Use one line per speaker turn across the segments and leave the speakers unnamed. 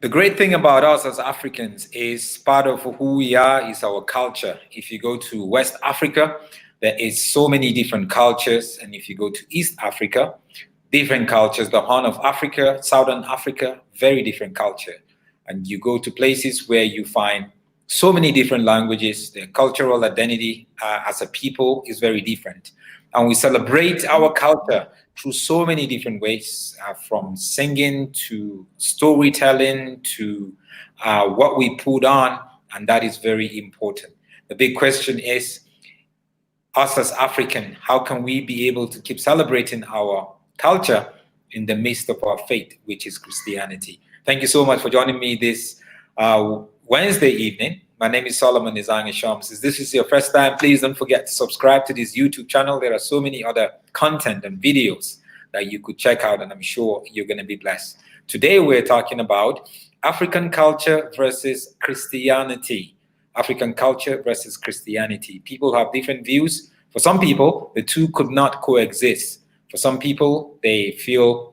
The great thing about us as Africans is part of who we are is our culture. If you go to West Africa, there is so many different cultures. And if you go to East Africa, different cultures. The Horn of Africa, Southern Africa, very different culture. And you go to places where you find so many different languages. Their cultural identity as a people is very different. And we celebrate our culture through so many different ways, from singing to storytelling to what we put on, and that is very important. The big question is, us as African, how can we be able to keep celebrating our culture in the midst of our faith, which is Christianity? Thank you so much for joining me this Wednesday evening. My name is Solomon Izangi Shams. If this is your first time, please don't forget to subscribe to this YouTube channel. There are so many other content and videos that you could check out, and I'm sure you're going to be blessed. Today, we're talking about African culture versus Christianity. African culture versus Christianity. People have different views. For some people, the two could not coexist. For some people, they feel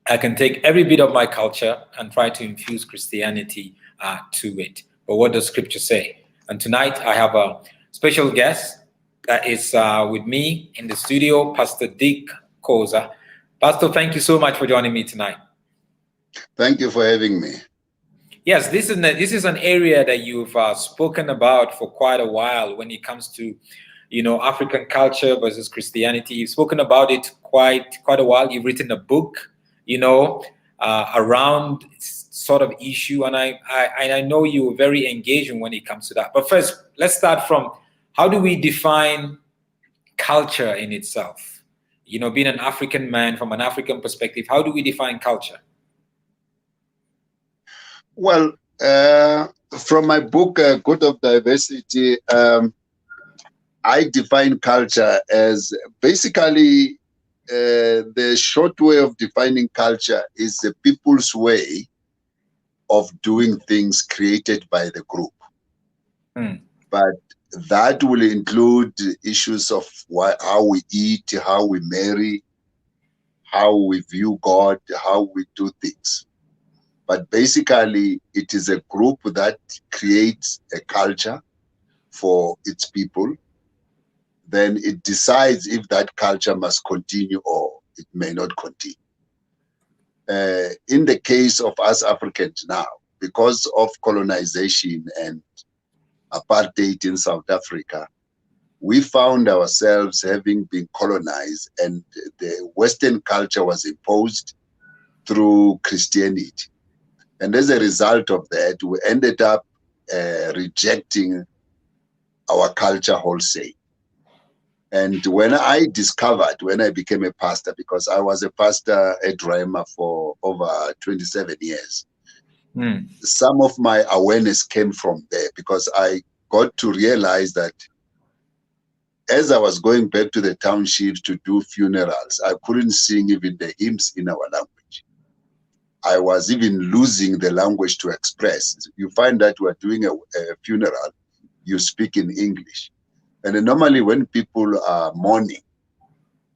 I can take every bit of my culture and try to infuse Christianity to it. But what does Scripture say? And tonight I have a special guest that is with me in the studio, Pastor Dick Koza. Pastor, thank you so much for joining me tonight.
Thank you for having me.
Yes, this is an area that you've spoken about for quite a while when it comes to, African culture versus Christianity. You've spoken about it quite a while. You've written a book, around sort of issue, and I know you're very engaging when it comes to that. But first, let's start from, how do we define culture in itself? Being an African man, from an African perspective, how do we define culture?
Well, from my book, God of Diversity, I define culture as basically, the short way of defining culture is the people's way of doing things created by the group. But that will include issues of how we eat, how we marry, how we view God, how we do things. But basically, it is a group that creates a culture for its people. Then it decides if that culture must continue or it may not continue. In the case of us Africans now, because of colonization and apartheid in South Africa, we found ourselves having been colonized, and the Western culture was imposed through Christianity. And as a result of that, we ended up rejecting our culture wholesale. And when I became a pastor, because I was a pastor at Rhema for over 27 years, some of my awareness came from there, because I got to realize that as I was going back to the township to do funerals, I couldn't sing even the hymns in our language. I was even losing the language to express. You find that we're doing a funeral, you speak in English. And then normally when people are mourning,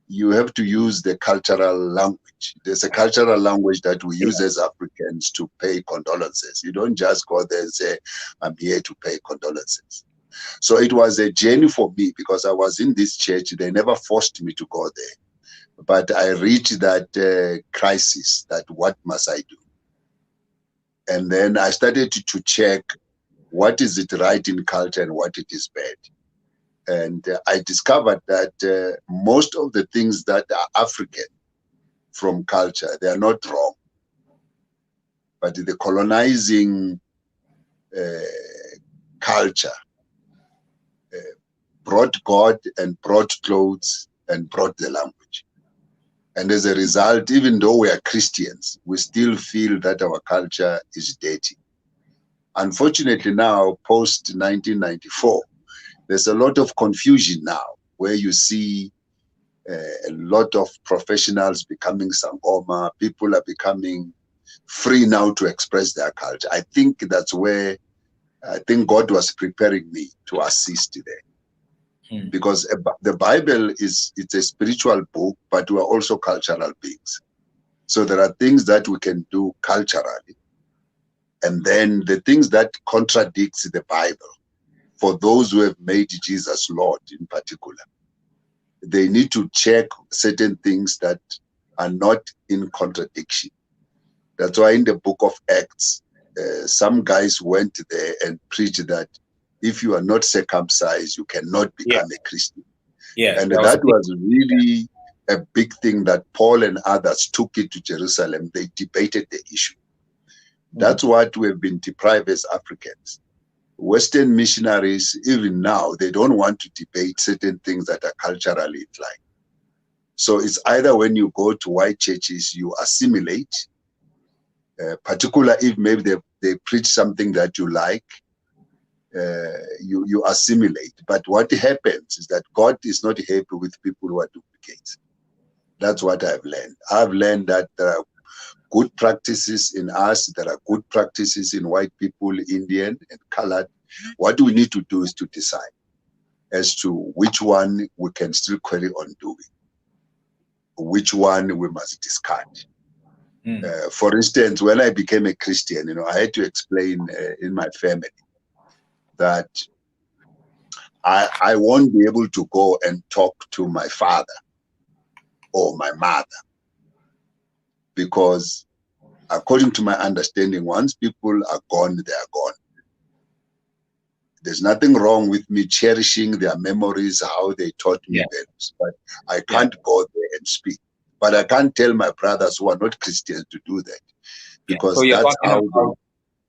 you have to use the cultural language. There's a cultural language that we use as Africans to pay condolences. You don't just go there and say, I'm here to pay condolences. So it was a journey for me, because I was in this church. They never forced me to go there. But I reached that crisis, that what must I do? And then I started to check what is it right in culture and what it is bad. And I discovered that most of the things that are African from culture, they are not wrong. But the colonizing culture brought God and brought clothes and brought the language. And as a result, even though we are Christians, we still feel that our culture is dirty. Unfortunately now, post-1994, there's a lot of confusion now, where you see a lot of professionals becoming sangoma. People are becoming free now to express their culture. I think that's where I think God was preparing me to assist there. Because the Bible it's a spiritual book, but we are also cultural beings. So there are things that we can do culturally And then the things that contradicts the Bible, for those who have made Jesus Lord in particular, they need to check certain things that are not in contradiction. That's why in the book of Acts, some guys went there and preached that if you are not circumcised, you cannot become a Christian.
Yeah,
and that was really a big thing that Paul and others took it to Jerusalem. They debated the issue. That's what we've been deprived as Africans. Western missionaries, even now, they don't want to debate certain things that are culturally inclined. So it's either when you go to white churches, you assimilate, particularly if maybe they preach something that you like, you assimilate. But what happens is that God is not happy with people who are duplicates. That's what I've learned. I've learned that there are good practices in us, there are good practices in white people, Indian and colored. What we need to do is to decide as to which one we can still carry on doing, which one we must discard. For instance, when I became a Christian, I had to explain in my family that I won't be able to go and talk to my father or my mother, because according to my understanding, once people are gone, they are gone. There's nothing wrong with me cherishing their memories, how they taught me values, but I can't go there and speak. But I can't tell my brothers who are not Christians to do that, because
so
that's how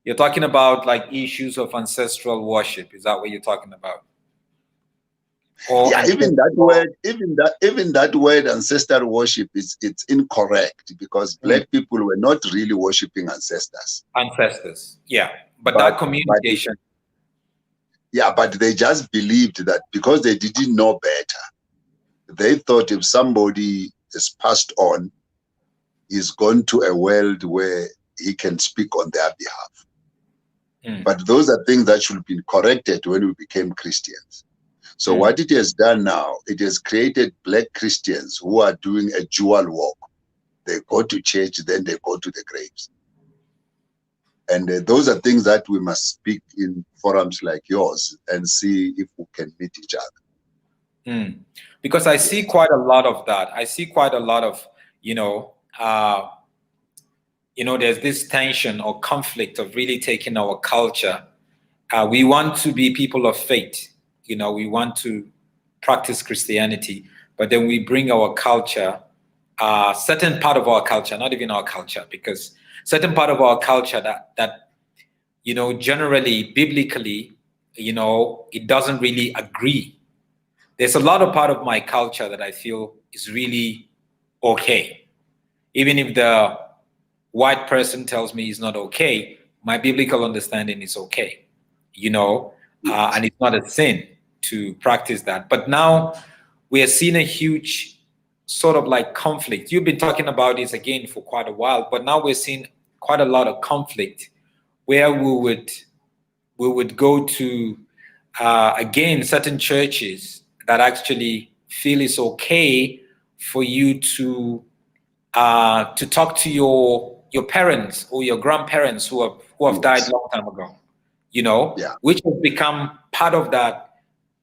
you're talking about like issues of ancestral worship. Is that what you're talking about? Or
even that word ancestral worship it's incorrect, because black people were not really worshiping ancestors.
But that communication.
But they just believed that because they didn't know better, they thought if somebody is passed on, he's gone to a world where he can speak on their behalf. But those are things that should have been corrected when we became Christians. So what it has done now, it has created black Christians who are doing a dual walk. They go to church, then they go to the graves. And those are things that we must speak in forums like yours and see if we can meet each other.
Because I see quite a lot of that. I see quite a lot of, there's this tension or conflict of really taking our culture. We want to be people of faith. We want to practice Christianity, but then we bring our culture, certain part of our culture, not even our culture, because certain part of our culture that generally, biblically, it doesn't really agree. There's a lot of part of my culture that I feel is really okay. Even if the white person tells me it's not okay, my biblical understanding is okay, and it's not a sin to practice that. But now we are seeing a huge sort of like conflict. You've been talking about this again for quite a while, but now we're seeing quite a lot of conflict where we would go to again certain churches that actually feel it's okay for you to talk to your parents or your grandparents who have died a long time ago, which has become part of that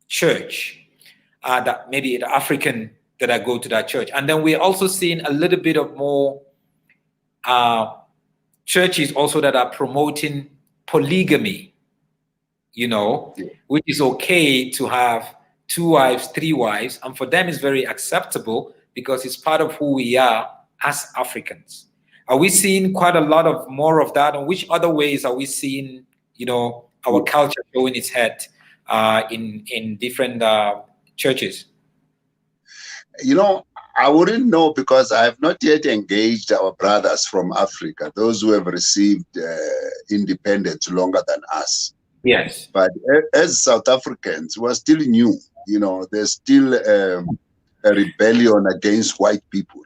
church, that maybe the African that I go to that church. And then we're also seeing a little bit of more churches also that are promoting polygamy, which is okay to have 2 wives, 3 wives. And for them, it's very acceptable because it's part of who we are as Africans. Are we seeing quite a lot of more of that? And which other ways are we seeing, our culture showing its head in different churches?
I wouldn't know, because I have not yet engaged our brothers from Africa, those who have received independence longer than us.
Yes.
But as South Africans, we're still new. There's still a rebellion against white people.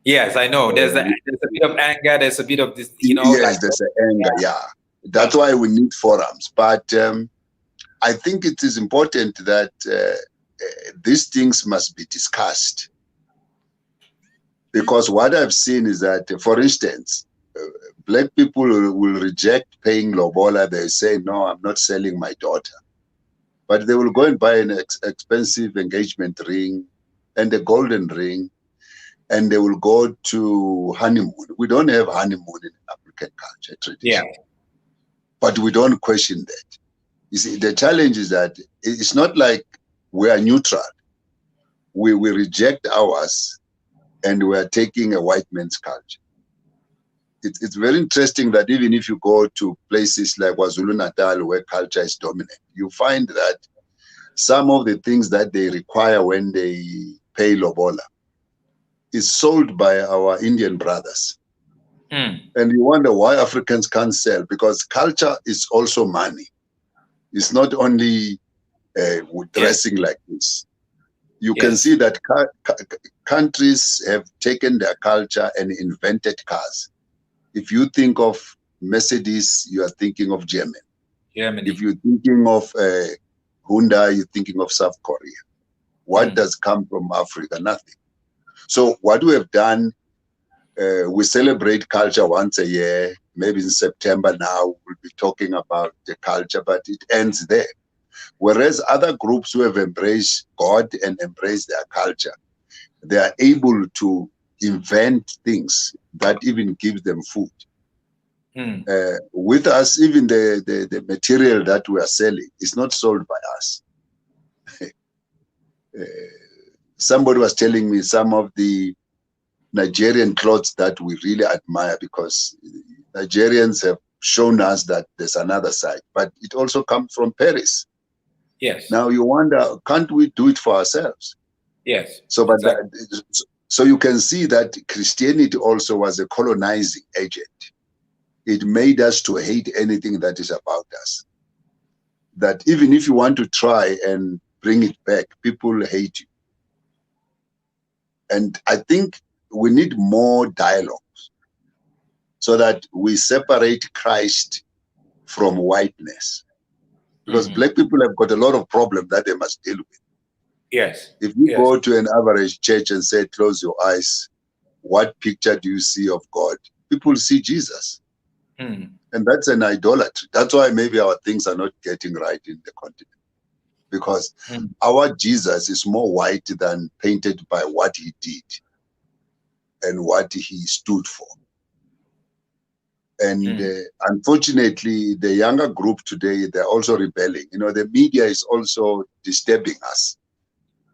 Yes, I know. There's a bit of anger. There's a bit of this,
Yes, there's an anger, That's why we need forums. But I think it is important that these things must be discussed. Because what I've seen is that, for instance, black people will reject paying lobola. They say, no, I'm not selling my daughter. But they will go and buy an expensive engagement ring and a golden ring, and they will go to honeymoon. We don't have honeymoon in African culture tradition.
Yeah.
But we don't question that. You see, the challenge is that it's not like we are neutral. We reject ours and we are taking a white man's culture. It's very interesting that even if you go to places like KwaZulu-Natal where culture is dominant, you find that some of the things that they require when they pay lobola is sold by our Indian brothers. And you wonder why Africans can't sell, because culture is also money. It's not only dressing like this. You can see that countries have taken their culture and invented cars. If you think of Mercedes, you are thinking of Germany. If you're thinking of Hyundai, you're thinking of South Korea. What does come from Africa? Nothing. So what we have done, we celebrate culture once a year. Maybe in September now, we'll be talking about the culture, but it ends there. Whereas other groups who have embraced God and embraced their culture, they are able to invent things that even give them food. With us, even the material that we are selling is not sold by us. Somebody was telling me some of the Nigerian clothes that we really admire, because Nigerians have shown us that there's another side, but it also comes from Paris.
Yes.
Now you wonder, can't we do it for ourselves?
Yes.
So, but
exactly.
So you can see that Christianity also was a colonizing agent. It made us to hate anything that is about us. That even if you want to try and bring it back, people hate you. And I think we need more dialogues so that we separate Christ from whiteness. Because black people have got a lot of problems that they must deal with.
Yes.
If you go to an average church and say, close your eyes, what picture do you see of God? People see Jesus. And that's an idolatry. That's why maybe our things are not getting right in the continent. Because our Jesus is more white than painted by what he did and what he stood for. And unfortunately, the younger group today, they're also rebelling. You know, the media is also disturbing us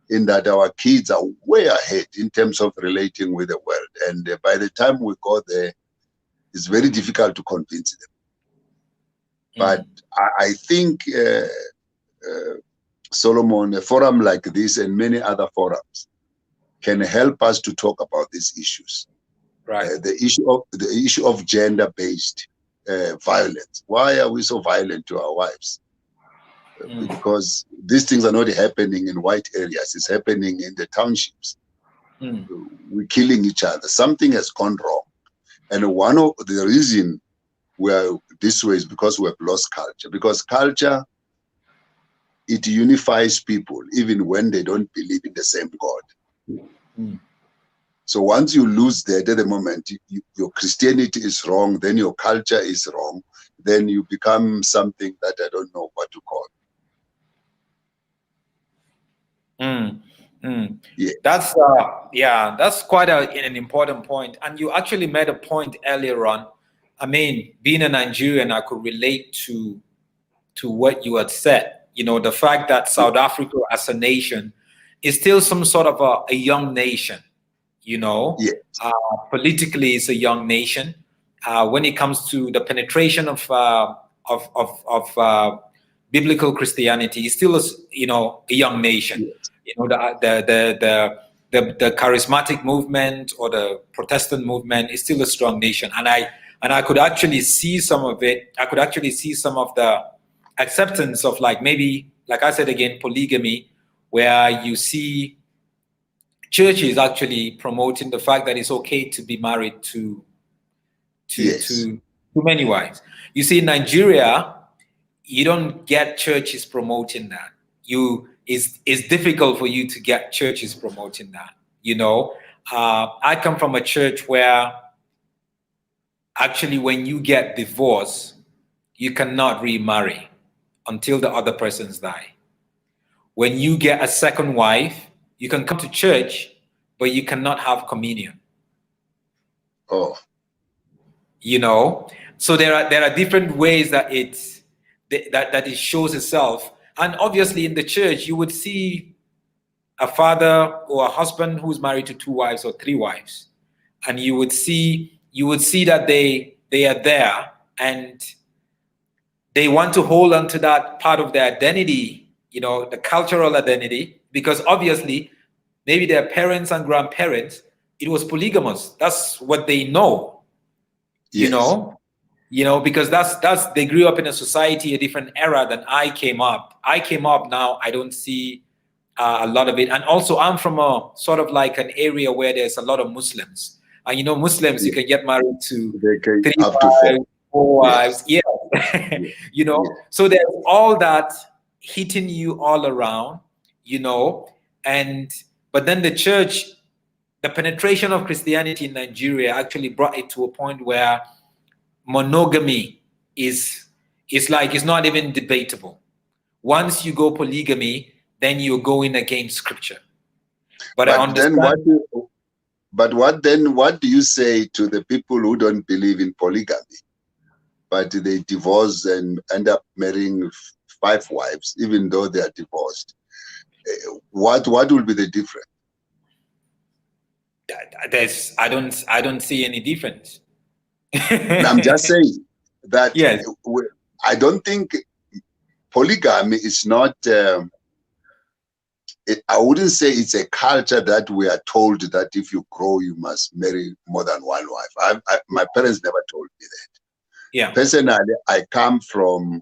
in that our kids are way ahead in terms of relating with the world. And by the time we go there, it's very difficult to convince them. But I think, Solomon, a forum like this and many other forums can help us to talk about these issues.
Right.
The issue of gender-based violence. Why are we so violent to our wives? Because these things are not happening in white areas. It's happening in the townships. We're killing each other. Something has gone wrong. And one of the reason we are this way is because we have lost culture. Because culture, it unifies people even when they don't believe in the same God. So once you lose that, at the moment, your Christianity is wrong, then your culture is wrong, then you become something that I don't know what to call.
Yeah. That's quite an important point. And you actually made a point earlier on. I mean, being a Nigerian, I could relate to what you had said. You know, the fact that South Africa as a nation is still some sort of a young nation. You know, politically, it's a young nation. When it comes to the penetration of biblical Christianity, it's still a young nation. You know, the charismatic movement or the Protestant movement is still a strong nation, and I could actually see some of it. I could actually see some of the acceptance of, like, maybe, like I said again, polygamy, where you see churches actually promoting the fact that it's okay to be married to many wives. You see, in Nigeria, you don't get churches promoting that. It's difficult for you to get churches promoting that. You know, I come from a church where actually, when you get divorced, you cannot remarry until the other persons die. When you get a second wife, you can come to church, but you cannot have communion.
Oh,
You know, so there are different ways that it shows itself. And obviously, in the church, you would see a father or a husband who's married to 2 wives or 3 wives, and you would see that they are there and they want to hold on to that part of their identity, you know, the cultural identity, because obviously maybe their parents and grandparents, it was polygamous. That's what they know,
yes.
you know, because that's they grew up in a society, a different era than I came up. Now, I don't see a lot of it. And also I'm from a sort of like an area where there's a lot of Muslims. And you know, Muslims, you can get married to
They can
3
up to
wives,
4.
4 wives.
Yes.
Yeah.
Yes.
You know,
Yes.
so there's all that hitting you all around, you know, but then the church, the penetration of Christianity in Nigeria actually brought it to a point where monogamy is like, it's not even debatable. Once you go polygamy, then you're going against scripture. But I understand.
What do you say to the people who don't believe in polygamy, but they divorce and end up marrying 5 wives, even though they are divorced? What will be the difference?
I don't see any difference.
I'm just saying that.
Yes.
I don't think polygamy is not. I wouldn't say it's a culture that we are told that if you grow, you must marry more than 1 wife. My parents never told me that.
Yeah.
Personally, I come from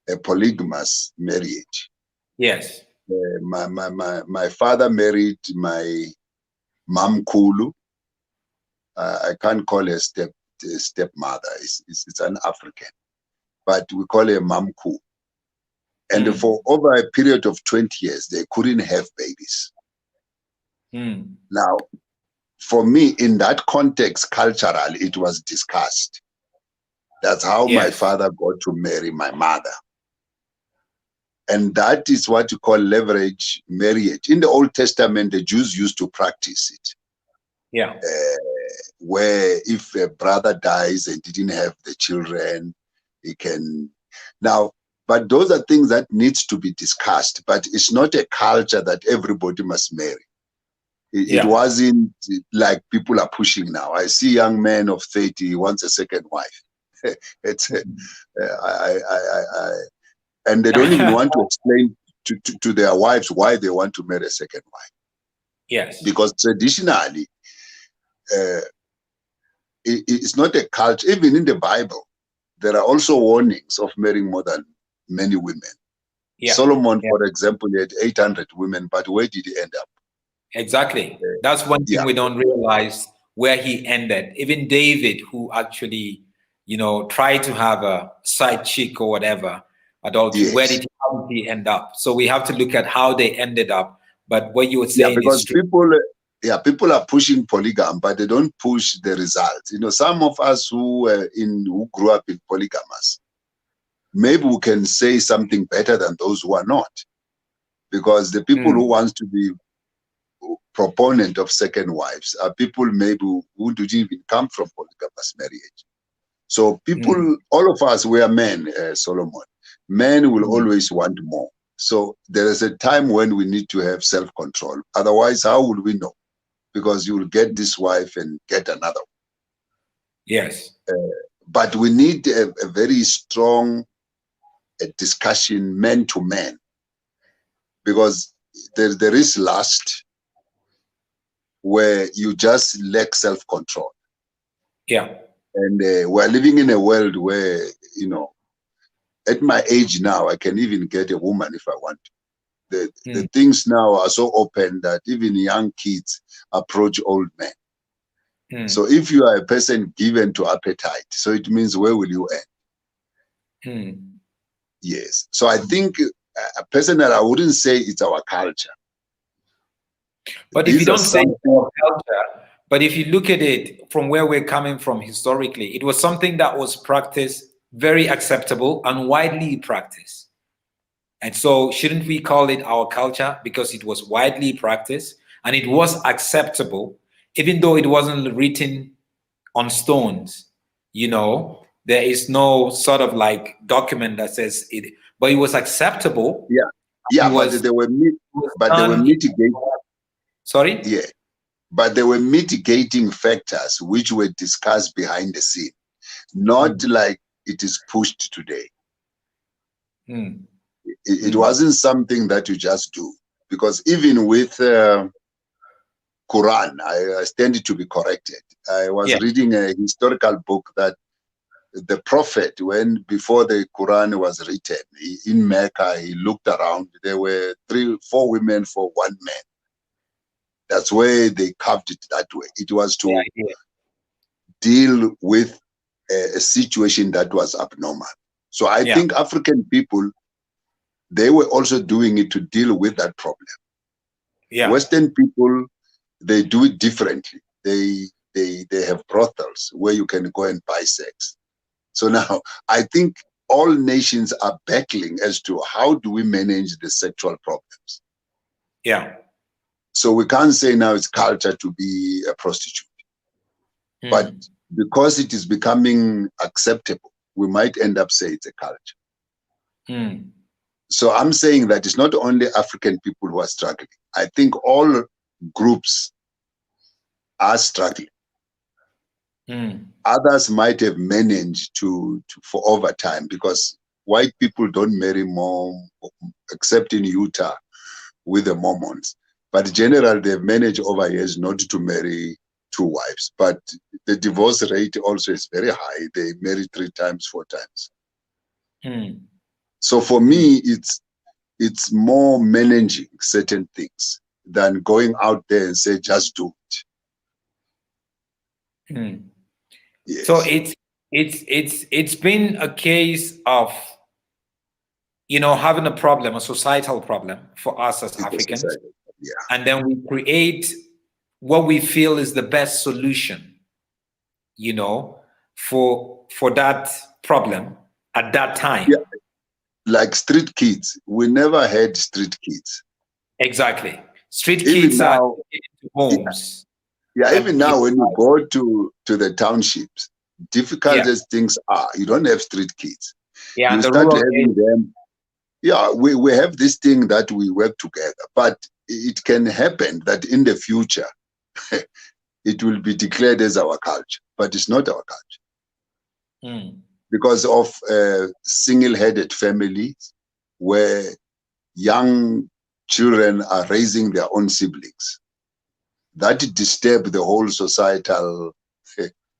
a polygamous marriage.
Yes.
My father married my mom Kulu. I can't call her stepmother. It's an African, but we call her Mam Kulu. And for over a period of 20 years, they couldn't have babies. Now, for me, in that context, culturally, it was discussed. That's how my father got to marry my mother. And that is what you call leverage marriage. In the Old Testament, the Jews used to practice it.
Yeah.
Where if a brother dies and didn't have the children, he can... Now, but those are things that needs to be discussed, but it's not a culture that everybody must marry. It wasn't like people are pushing now. I see young men of 30 wants a second wife. And they don't even want to explain to their wives why they want to marry a second wife.
Yes.
Because traditionally, it's not a culture. Even in the Bible, there are also warnings of marrying more than many women. Yeah. Solomon, for example, he had 800 women, but where did he end up?
Exactly. That's one thing we don't realize, where he ended. Even David, who actually, you know, tried to have a side chick or whatever, adultery, how did he end up? So we have to look at how they ended up. But what you were saying
because
is true.
people are pushing polygamy, but they don't push the results. You know, some of us who grew up in polygamous, maybe we can say something better than those who are not, because the people who want to be proponent of second wives are people maybe who didn't even come from polygamous marriage. So people, all of us, we are men, Solomon. Men will always want more. So there is a time when we need to have self-control. Otherwise, how would we know? Because you will get this wife and get another one.
Yes.
But we need a very strong discussion, man to man, because there is lust where you just lack self-control.
Yeah. And
we're living in a world where, you know, at my age now, I can even get a woman if I want to. The things now are so open that even young kids approach old men. So if you are a person given to appetite, so it means where will you end? Yes. So I think personally, I wouldn't say it's our culture.
But if you don't say it's our culture, But if you look at it from where we're coming from historically, it was something that was practiced, very acceptable and widely practiced. And so shouldn't we call it our culture because it was widely practiced and it was acceptable, even though it wasn't written on stones, you know, there is no sort of like document that says it, but it was acceptable.
Yeah. Yeah,
but
they were mitigating.
Sorry?
Yeah. But there were mitigating factors which were discussed behind the scene, not like it is pushed today. It wasn't something that you just do, because even with Quran, I stand to be corrected. I was reading a historical book that the Prophet, before the Quran was written, in Mecca, he looked around. There were 4 women for 1 man. That's where they carved it that way. It was to deal with a situation that was abnormal. So I think African people, they were also doing it to deal with that problem. Western people, they do it differently. They have brothels where you can go and buy sex. So now I think all nations are battling as to how do we manage the sexual problems.
Yeah.
So we can't say now it's culture to be a prostitute. But because it is becoming acceptable, we might end up saying it's a culture. So I'm saying that it's not only African people who are struggling. I think all groups are struggling. Others might have managed to for over time, because white people don't marry more, except in Utah with the Mormons. But in general, they've managed over years not to marry 2 wives. But the divorce rate also is very high. They marry 3 times, 4 times. So for me, it's more managing certain things than going out there and say, just do it. Yes.
So it's been a case of, you know, having a problem, a societal problem for us as Africans. And then we create what we feel is the best solution, you know, for that problem at that time.
Like street kids. We never had street kids.
Exactly. Street kids are in homes.
Even now when you go to the townships, difficult as things are, you don't have street kids. You start having them. We have this thing that we work together, but it can happen that in the future it will be declared as our culture, but it's not our culture. Because of single-headed families where young children are raising their own siblings. That disturb the whole societal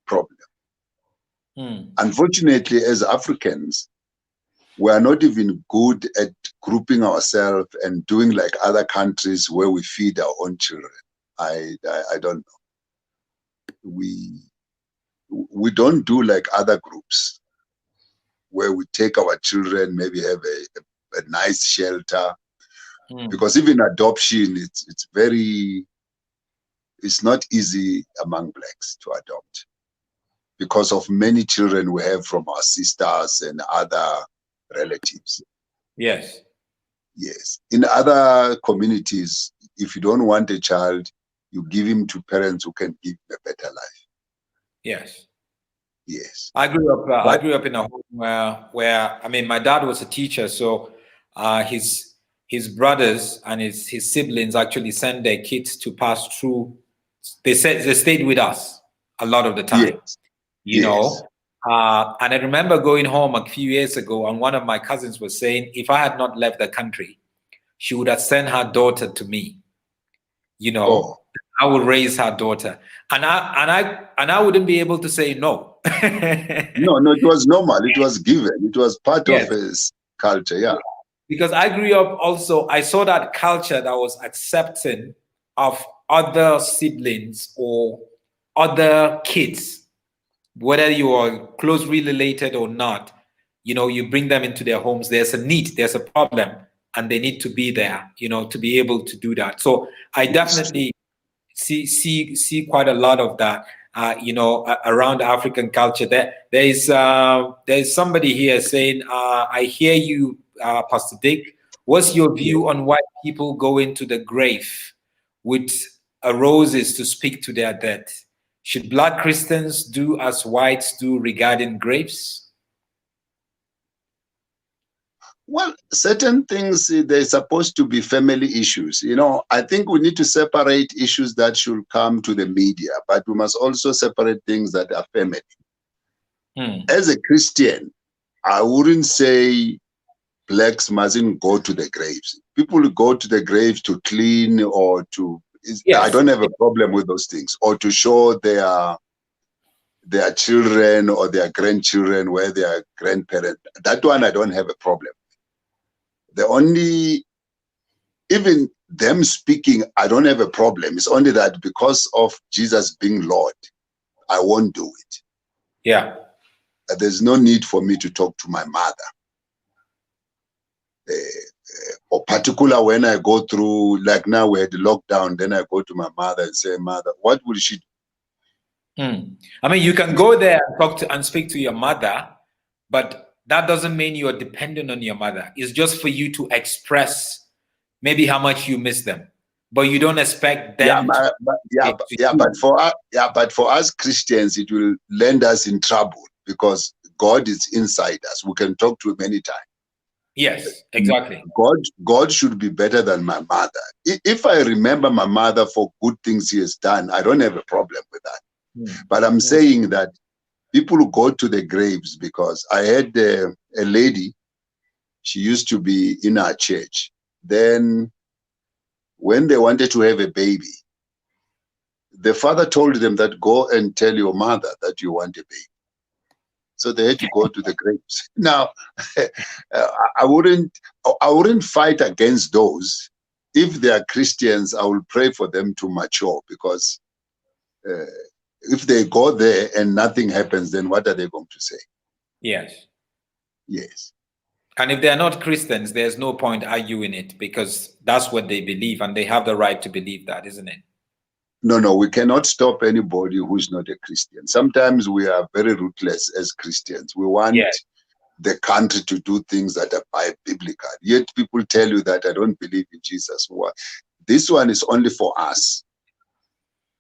problem. Unfortunately, as Africans, we are not even good at grouping ourselves and doing like other countries where we feed our own children. I don't know. We don't do like other groups where we take our children, maybe have a nice shelter. Because even adoption, it's not easy among blacks to adopt, because of many children we have from our sisters and other relatives.
Yes.
In other communities, if you don't want a child, you give him to parents who can give him a better life.
Yes.
I
grew up in a home where I mean, my dad was a teacher, so his brothers and his siblings actually sent their kids to pass through. They stayed with us a lot of the time. You know. And I remember going home a few years ago, and one of my cousins was saying, if I had not left the country, she would have sent her daughter to me. You know, I would raise her daughter, and I wouldn't be able to say no.
No, it was normal. It was given. It was part of his culture.
Because I grew up also, I saw that culture that was accepting of other siblings or other kids, whether you are closely related or not. You know, you bring them into their homes. There's a need, there's a problem, and they need to be there, you know, to be able to do that. So I definitely see quite a lot of that. Around African culture. There's somebody here saying, I hear you, Pastor Dick. What's your view on why people go into the grave with roses to speak to their dead? Should Black Christians do as whites do regarding graves?
Well, certain things, they're supposed to be family issues. I think we need to separate issues that should come to the media, but we must also separate things that are family. As a Christian, I wouldn't say blacks mustn't go to the graves. People go to the graves to clean or to, I don't have a problem with those things, or to show their children or their grandchildren where their grandparents. That one I don't have a problem. Even them speaking, I don't have a problem. It's only that because of Jesus being Lord, I won't do it.
Yeah.
There's no need for me to talk to my mother. Or particular when I go through, like now we had the lockdown, then I go to my mother and say, Mother, what will she do?
I mean, you can go there and talk to and speak to your mother, but that doesn't mean you're dependent on your mother. It's just for you to express maybe how much you miss them, but you don't expect them.
But for us Christians, it will land us in trouble because God is inside us. We can talk to him anytime.
Yes, exactly.
God should be better than my mother. If I remember my mother for good things he has done, I don't have a problem with that. But I'm saying that people who go to the graves, because I had a lady, she used to be in our church. Then when they wanted to have a baby, the father told them that go and tell your mother that you want a baby. So they had to go to the graves. Now, I wouldn't fight against those. If they are Christians, I will pray for them to mature, because if they go there and nothing happens, then what are they going to say?
Yes.
Yes.
And if they're not Christians, there's no point arguing it, because that's what they believe and they have the right to believe that, isn't it?
No, we cannot stop anybody who's not a Christian. Sometimes we are very ruthless as Christians. We want the country to do things that are biblical. Yet people tell you that I don't believe in Jesus. This one is only for us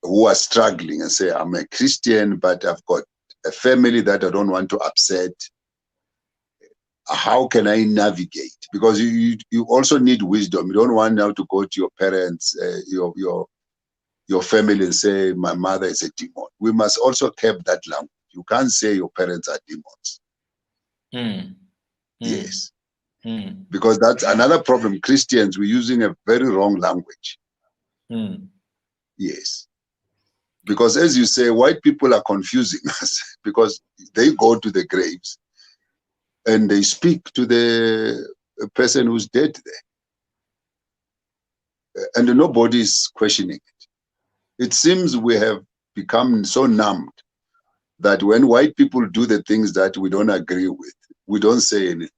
who are struggling and say, I'm a Christian, but I've got a family that I don't want to upset. How can I navigate? Because you also need wisdom. You don't want now to go to your parents, your family, and say, my mother is a demon. We must also keep that language. You can't say your parents are demons. Yes. Because that's another problem. Christians, we're using a very wrong language. Yes. Because as you say, white people are confusing us because they go to the graves and they speak to the person who's dead there. And nobody is questioning it. It seems we have become so numbed that when white people do the things that we don't agree with, we don't say anything.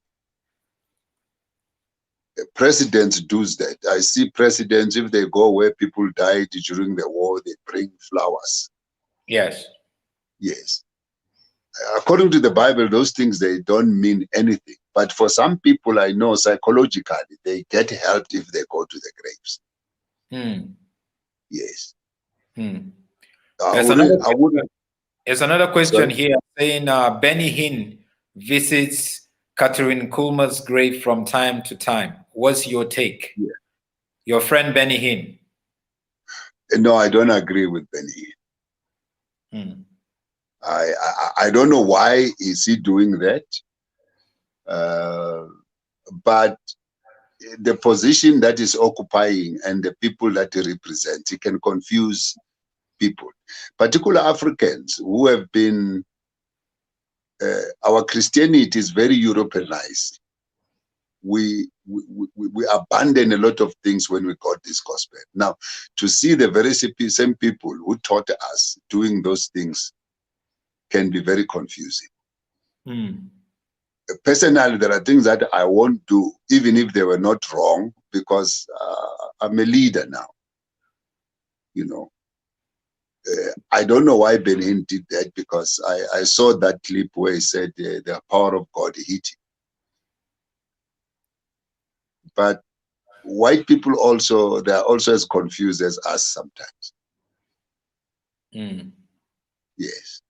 Presidents do that. I see presidents, if they go where people died during the war, they bring flowers.
Yes.
Yes. According to the Bible, those things, they don't mean anything. But for some people I know, psychologically, they get helped if they go to the graves. Yes.
There's another question here saying Benny Hinn visits Catherine Kulmer's grave from time to time. What's your take? Your friend Benny Hinn.
No, I don't agree with Benny Hinn. I don't know why is he doing that. But the position that is occupying and the people that he represents, he can confuse people, particularly Africans who have been, our Christianity is very Europeanized. We abandon a lot of things when we got this gospel. Now, to see the very same people who taught us doing those things can be very confusing. Personally, there are things that I won't do, even if they were not wrong, because I'm a leader now. You know, I don't know why Benin did that, because I saw that clip where he said the power of God hit him. But white people also, they are also as confused as us sometimes. Yes.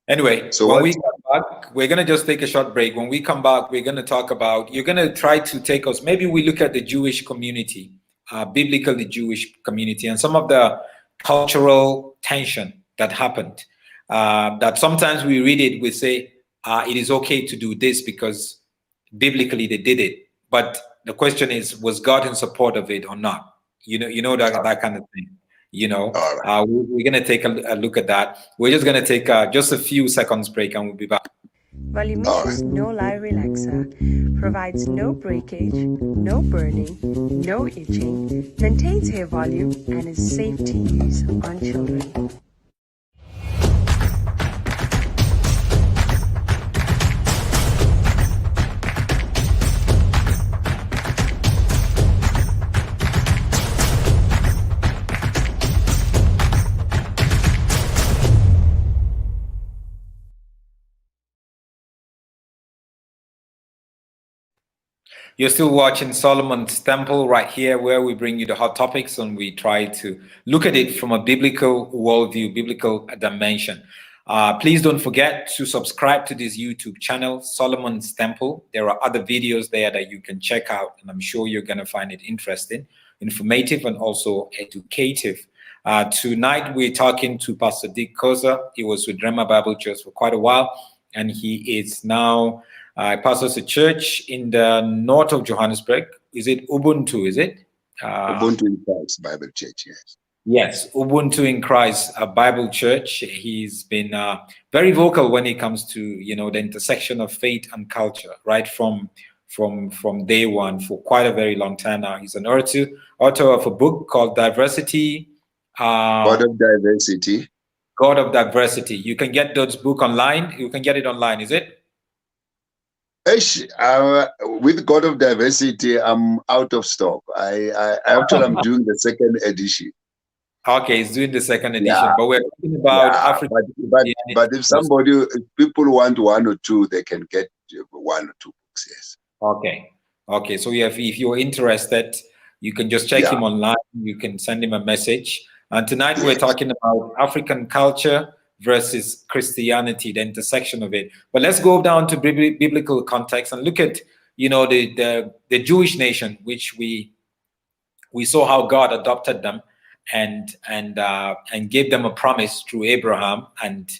Anyway,
So
when we come back, we're going to just take a short break. When we come back, we're going to talk about, you're going to try to take us, maybe we look at the Jewish community, biblically Jewish community, and some of the cultural tension that happened. That sometimes we read it, we say, it is okay to do this because biblically they did it. But the question is, was God in support of it or not? You know that kind of thing.
right.
We're going to take a look at that. We're just going to take just a few seconds break and we'll be back.
Voluminous no-lie relaxer provides no breakage, no burning, no itching, maintains hair volume, and is safe to use on children.
You're still watching Solomon's Temple right here, where we bring you the hot topics and we try to look at it from a biblical worldview, biblical dimension. Please don't forget to subscribe to this YouTube channel, Solomon's Temple. There are other videos there that you can check out, and I'm sure you're going to find it interesting, informative, and also educative. Tonight, we're talking to Pastor Dick Koza. He was with Rhema Bible Church for quite a while, and he is now pastors a church in the north of Johannesburg. Is it Ubuntu? Is it?
Ubuntu in Christ Bible Church, yes.
Yes, Ubuntu in Christ Bible Church. He's been very vocal when it comes to the intersection of faith and culture, right from day one for quite a very long time now. He's an author of a book called Diversity.
God of Diversity.
God of Diversity. You can get those book online. You can get it online. Is it?
With God of Diversity, I'm out of stock. I'm doing the second edition.
Okay, it's doing the second edition, but we're talking about Africa.
But if people want one or two, they can get one or two books. Yes.
Okay. So if you're interested, you can just check him online. You can send him a message. And tonight we're talking about African culture versus Christianity, the intersection of it. But let's go down to biblical context and look at the Jewish nation, which we saw how God adopted them and gave them a promise through Abraham, and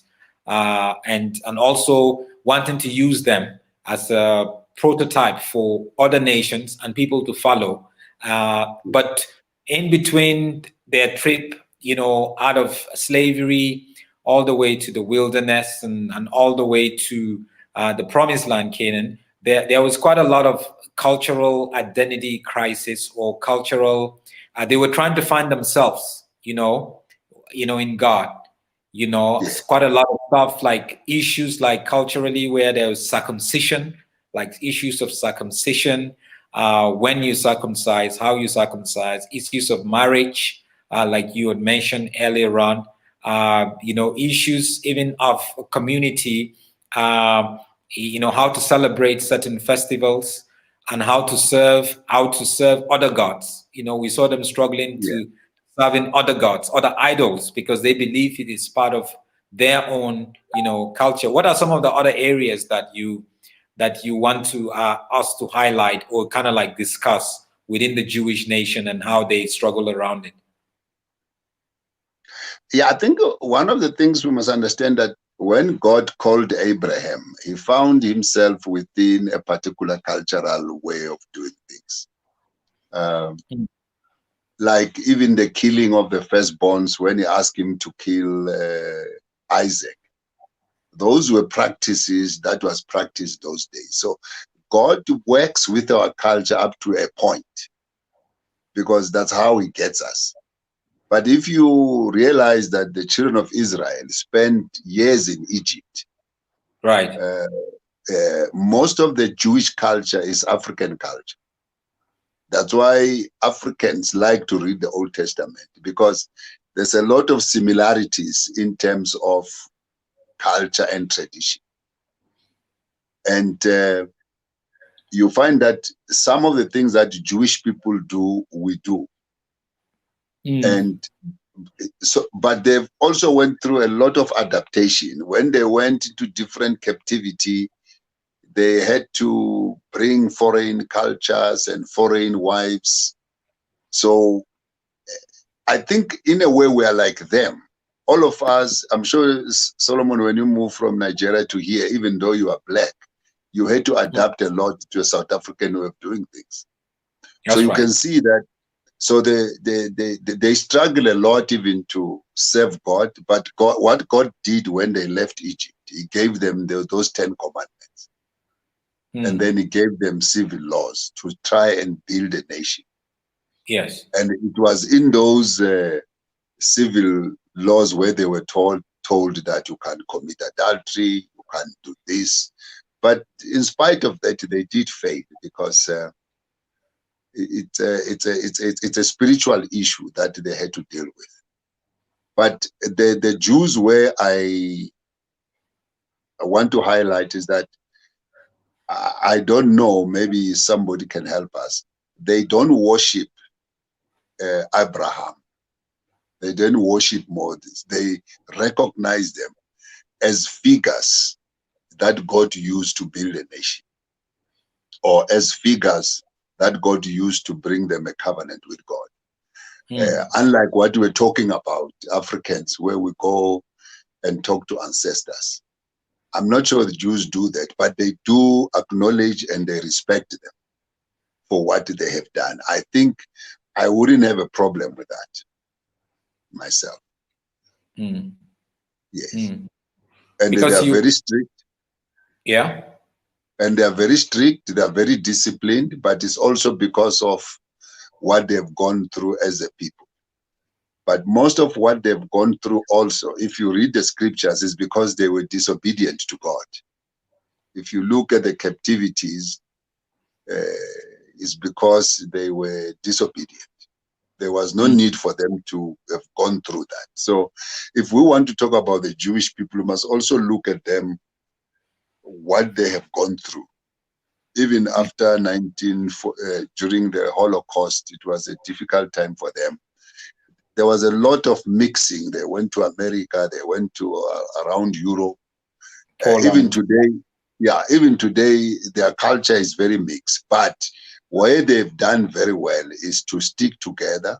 also wanting to use them as a prototype for other nations and people to follow. But in between their trip, out of slavery, all the way to the wilderness and all the way to the promised land, Canaan, there was quite a lot of cultural identity crisis or cultural. They were trying to find themselves, in God.
Yes.
Quite a lot of stuff, like issues like culturally where there was circumcision, like issues of circumcision, when you circumcise, how you circumcise, issues of marriage, like you had mentioned earlier on, issues even of community, how to celebrate certain festivals and how to serve other gods. We saw them struggling to serving other gods, other idols, because they believe it is part of their own, culture. What are some of the other areas that you want to us to highlight or kind of like discuss within the Jewish nation and how they struggle around it?
Yeah, I think one of the things we must understand that when God called Abraham, he found himself within a particular cultural way of doing things. Like even the killing of the firstborns, when he asked him to kill Isaac, those were practices that was practiced those days. So God works with our culture up to a point, because that's how he gets us. But if you realize that the children of Israel spent years in Egypt,
right?
Most of the Jewish culture is African culture. That's why Africans like to read the Old Testament, because there's a lot of similarities in terms of culture and tradition. And you find that some of the things that Jewish people do, we do. And so, but they've also went through a lot of adaptation. When they went into different captivity, they had to bring foreign cultures and foreign wives. So I think in a way we are like them. All of us, I'm sure, Solomon, when you move from Nigeria to here, even though you are black, you had to adapt a lot to a South African way of doing things.
That's
so you
right.
can see that. So they struggle a lot even to serve God. But God, what God did when they left Egypt, he gave them those 10 commandments. And then he gave them civil laws to try and build a nation.
Yes.
And it was in those civil laws where they were told that you can commit adultery, you can do this. But in spite of that, they did fail, because it's a spiritual issue that they had to deal with. But the Jews where I want to highlight is that I don't know, maybe somebody can help us. They don't worship Abraham. They don't worship Moses. They recognize them as figures that God used to build a nation, or as figures that God used to bring them a covenant with God. Unlike what we're talking about, Africans, where we go and talk to ancestors. I'm not sure the Jews do that, but they do acknowledge and they respect them for what they have done. I think I wouldn't have a problem with that myself. Yes. And because they are very strict.
Yeah.
And they are very strict, they are very disciplined, but it's also because of what they've gone through as a people. But most of what they've gone through also, if you read the scriptures, is because they were disobedient to God. If you look at the captivities, it's because they were disobedient. There was no need for them to have gone through that. So if we want to talk about the Jewish people, we must also look at them, what they have gone through. Even after during the Holocaust, it was a difficult time for them. There was a lot of mixing. They went to America, they went to around Europe. Even today, their culture is very mixed. But where they've done very well is to stick together,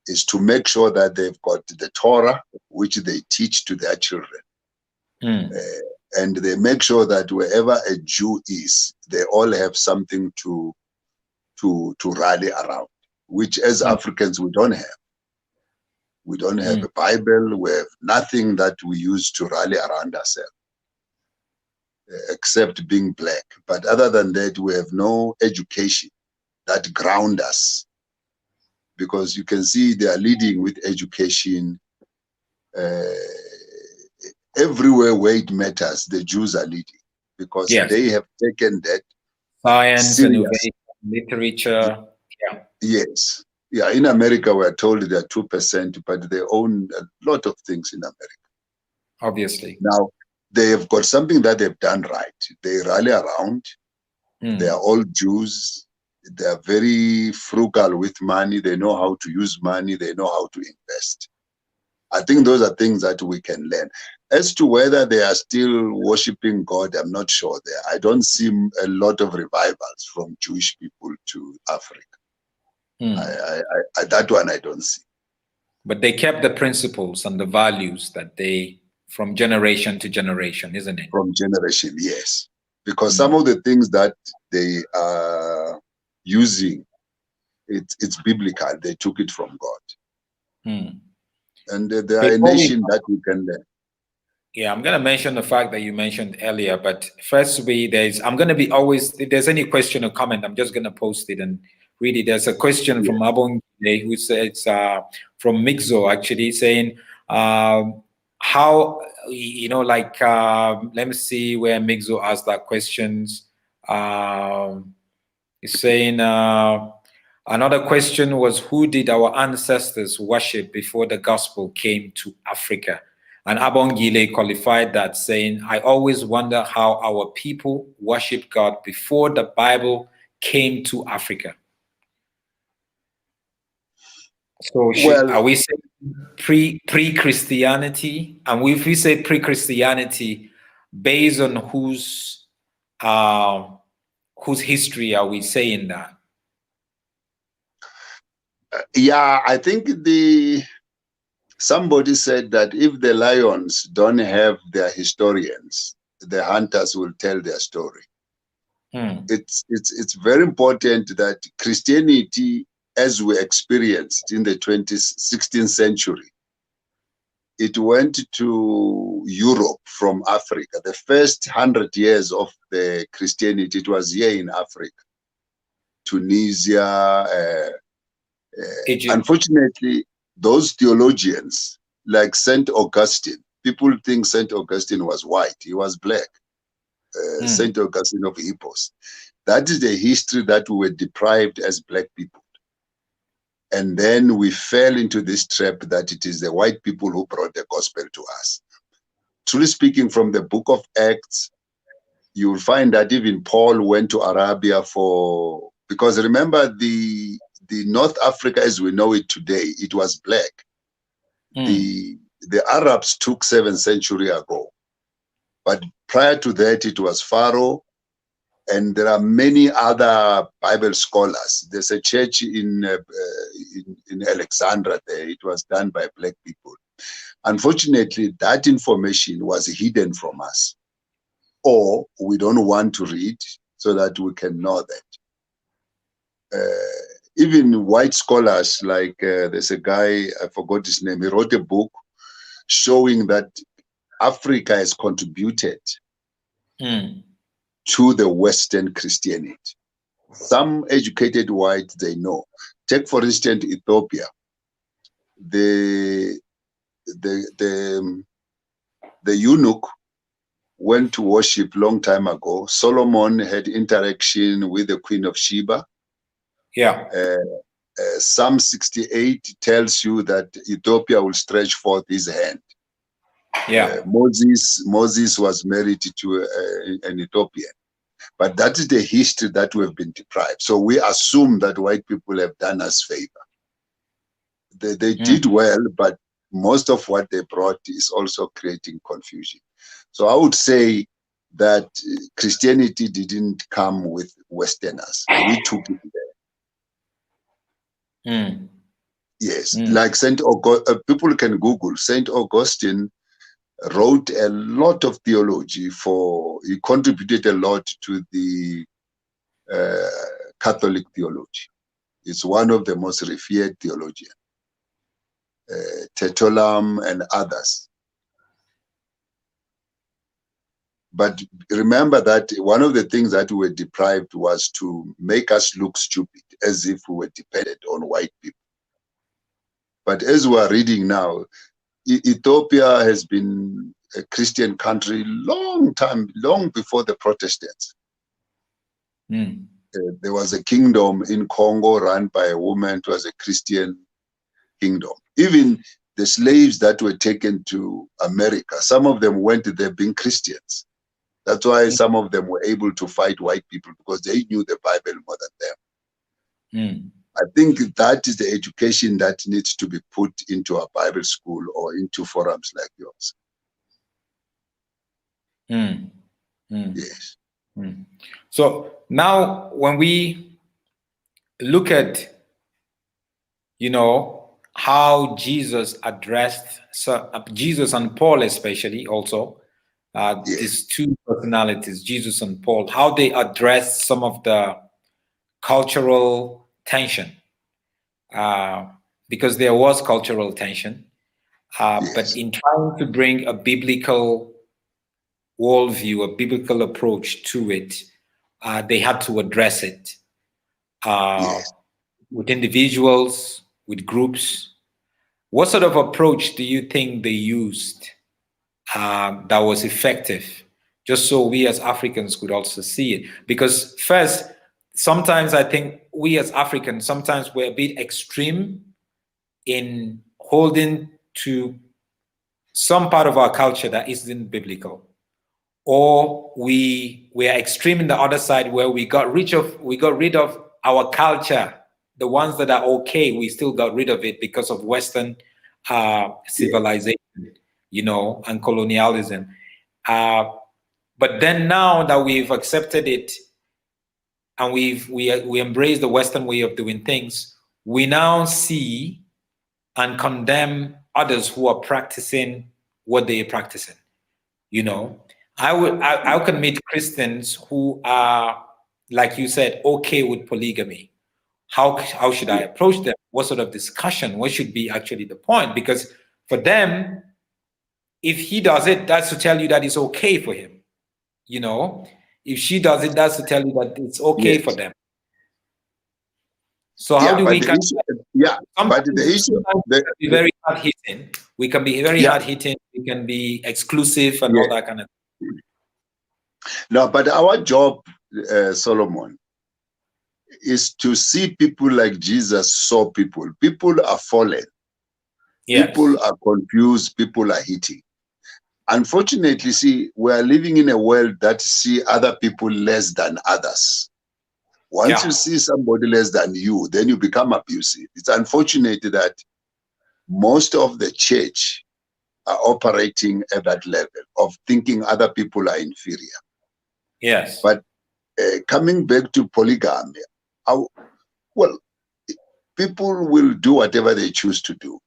is to make sure that they've got the Torah, which they teach to their children. And they make sure that wherever a Jew is, they all have something to rally around, which as Africans we don't have. We don't have a Bible. We have nothing that we use to rally around ourselves, except being black. But other than that, we have no education that ground us. Because you can see they are leading with education. Everywhere where it matters, the Jews are leading, because they have taken that
science,
serious.
Innovation, literature.
Yes. Yeah, in America, we're told they're 2%, but they own a lot of things in America.
Obviously.
Now, they have got something that they've done right. They rally around. They are all Jews. They are very frugal with money. They know how to use money. They know how to invest. I think those are things that we can learn. As to whether they are still worshiping God, I'm not sure there. I don't see a lot of revivals from Jewish people to Africa. That one I don't see.
But they kept the principles and the values that they, from generation to generation, isn't it?
From generation, yes. Because some of the things that they are using, it's biblical. They took it from God. And they are a nation that we can learn.
Yeah, I'm going to mention the fact that you mentioned earlier, but first I'm going to be always, if there's any question or comment, I'm just going to post it and read it. There's a question from Abong who says, from Mixo actually, saying, how, let me see where Mixo asked that questions. He's saying, Another question was, who did our ancestors worship before the gospel came to Africa? And Abongile qualified that, saying, I always wonder how our people worship God before the Bible came to Africa. So are we saying pre-Christianity? And if we say pre-Christianity, based on whose history are we saying that?
Yeah, I think somebody said that if the lions don't have their historians, the hunters will tell their story. It's very important that Christianity, as we experienced in the 16th century, it went to Europe from Africa. The first 100 years of the Christianity, it was here in Africa, Tunisia. Unfortunately, those theologians like St. Augustine, people think St. Augustine was white, he was black. St. Augustine of Hippos. That is the history that we were deprived as black people. And then we fell into this trap that it is the white people who brought the gospel to us. Truly speaking, from the book of Acts, you will find that even Paul went to Arabia because remember the North Africa as we know it today, it was black. The Arabs took 7th century ago. But prior to that, it was Pharaoh, and there are many other Bible scholars. There's a church in Alexandria there. It was done by black people. Unfortunately, that information was hidden from us, or we don't want to read so that we can know that. Even white scholars, like there's a guy, I forgot his name, he wrote a book showing that Africa has contributed to the Western Christianity. Some educated whites, they know. Take, for instance, Ethiopia. The eunuch went to worship long time ago. Solomon had interaction with the Queen of Sheba.
Yeah.
Psalm 68 tells you that Ethiopia will stretch forth his hand.
Yeah.
Moses was married to an Ethiopian. But that is the history that we have been deprived. So we assume that white people have done us favor. They did well, but most of what they brought is also creating confusion. So I would say that Christianity didn't come with Westerners. We took it there. Yes, like St. Augustine, people can Google. St. Augustine wrote a lot of theology he contributed a lot to the Catholic theology. It's one of the most revered theologians. Tertullian and others. But remember that one of the things that we were deprived was to make us look stupid, as if we were dependent on white people. But as we are reading now, Ethiopia has been a Christian country long before the Protestants. There was a kingdom in Congo run by a woman. It was a Christian kingdom. Even the slaves that were taken to America, some of them went there being Christians. That's why some of them were able to fight white people, because they knew the Bible more than them. I think that is the education that needs to be put into a Bible school or into forums like yours. Yes.
So now when we look at, how Jesus addressed, Jesus and Paul especially also, these two personalities, Jesus and Paul, how they addressed some of the cultural tension, because there was cultural tension, but in trying to bring a biblical worldview, a biblical approach to it, they had to address it with individuals, with groups. What sort of approach do you think they used that was effective, just so we as Africans could also see it? Because first, sometimes I think we as Africans, sometimes we're a bit extreme in holding to some part of our culture that isn't biblical, or we are extreme in the other side where we got rid of our culture, the ones that are okay, we still got rid of it because of Western civilization, you know, and colonialism. But then now that we've accepted it and we embrace the Western way of doing things, we now see and condemn others who are practicing what they are practicing. You know, I can meet Christians who are, like you said, okay with polygamy. How should I approach them? What sort of discussion? What should be actually the point? Because for them, if he does it, that's to tell you that it's okay for him. You know, if she does it, that's to tell you that it's okay for them. So how do we?
But the issue,
be very hard hitting. We can be very hard hitting. We can be exclusive and all that kind of thing.
No, but our job, Solomon, is to see people like Jesus saw people. People are fallen. Yes. People are confused. People are hitting. Unfortunately, see, we are living in a world that see other people less than others. Once you see somebody less than you, then you become abusive. It's unfortunate that most of the church are operating at that level of thinking other people are inferior.
Yes.
But coming back to polygamy, well, people will do whatever they choose to do.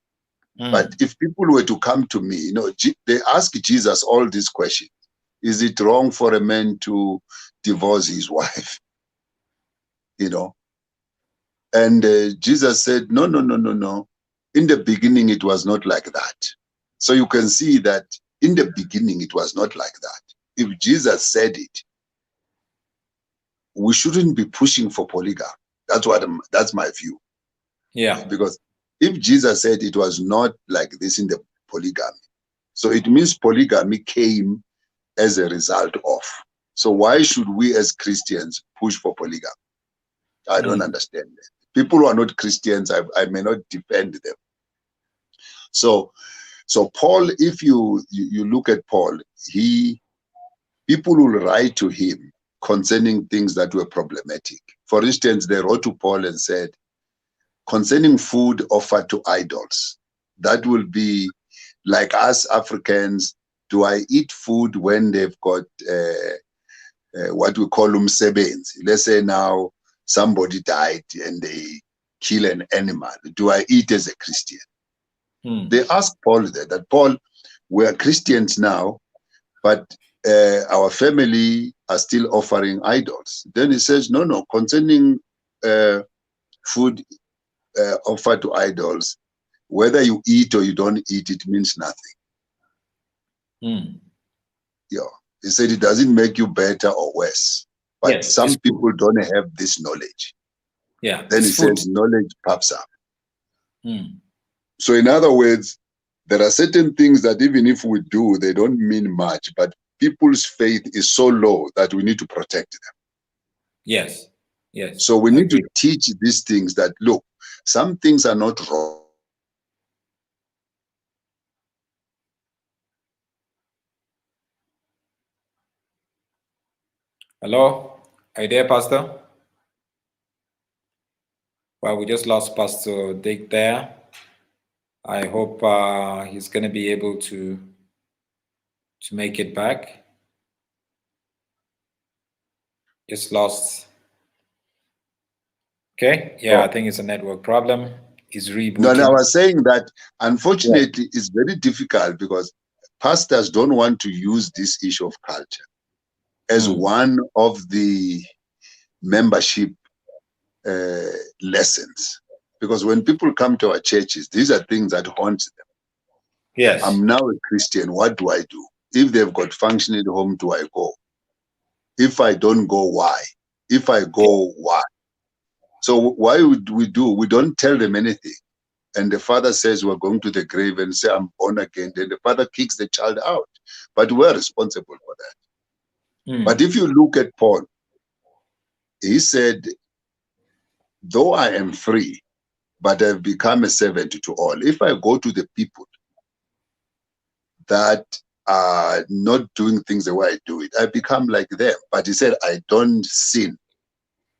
But if people were to come to me, you know, they ask Jesus all these questions. Is it wrong for a man to divorce his wife? You know? And Jesus said, no. In the beginning, it was not like that. So you can see that in the beginning, it was not like that. If Jesus said it, we shouldn't be pushing for polygamy. That's my view.
Yeah.
Because if Jesus said it was not like this in the polygamy, so it means polygamy came as a result of. So why should we as Christians push for polygamy? I don't understand that. People who are not Christians, I may not defend them. So Paul, if you look at Paul, people will write to him concerning things that were problematic. For instance, they wrote to Paul and said, concerning food offered to idols, that will be like us Africans. Do I eat food when they've got what we call umsebenzi? Let's say now somebody died and they kill an animal. Do I eat as a Christian? They asked Paul that Paul, we are Christians now, but our family are still offering idols. Then he says, no, concerning food offered to idols, whether you eat or you don't eat, it means nothing. Yeah, he said it doesn't make you better or worse, but some people don't have this knowledge.
Yeah.
Then he says knowledge pops up. So in other words, there are certain things that even if we do, they don't mean much, but people's faith is so low that we need to protect them.
Yes.
So we need to teach these things that, look, some things are not wrong.
Hello? Are you there, Pastor? Well, we just lost Pastor Dick there. I hope he's going to be able to make it back. Just lost. Okay. Yeah, I think it's a network problem. It's rebooting.
No, I was saying that unfortunately it's very difficult because pastors don't want to use this issue of culture as one of the membership lessons. Because when people come to our churches, these are things that haunt them.
Yes.
I'm now a Christian. What do I do? If they've got function at home, do I go? If I don't go, why? If I go, why? So why would we do? We don't tell them anything. And the father says, we're going to the grave and say, I'm born again. Then the father kicks the child out. But we're responsible for that. But if you look at Paul, he said, though I am free, but I've become a servant to all. If I go to the people that are not doing things the way I do it, I become like them. But he said, I don't sin.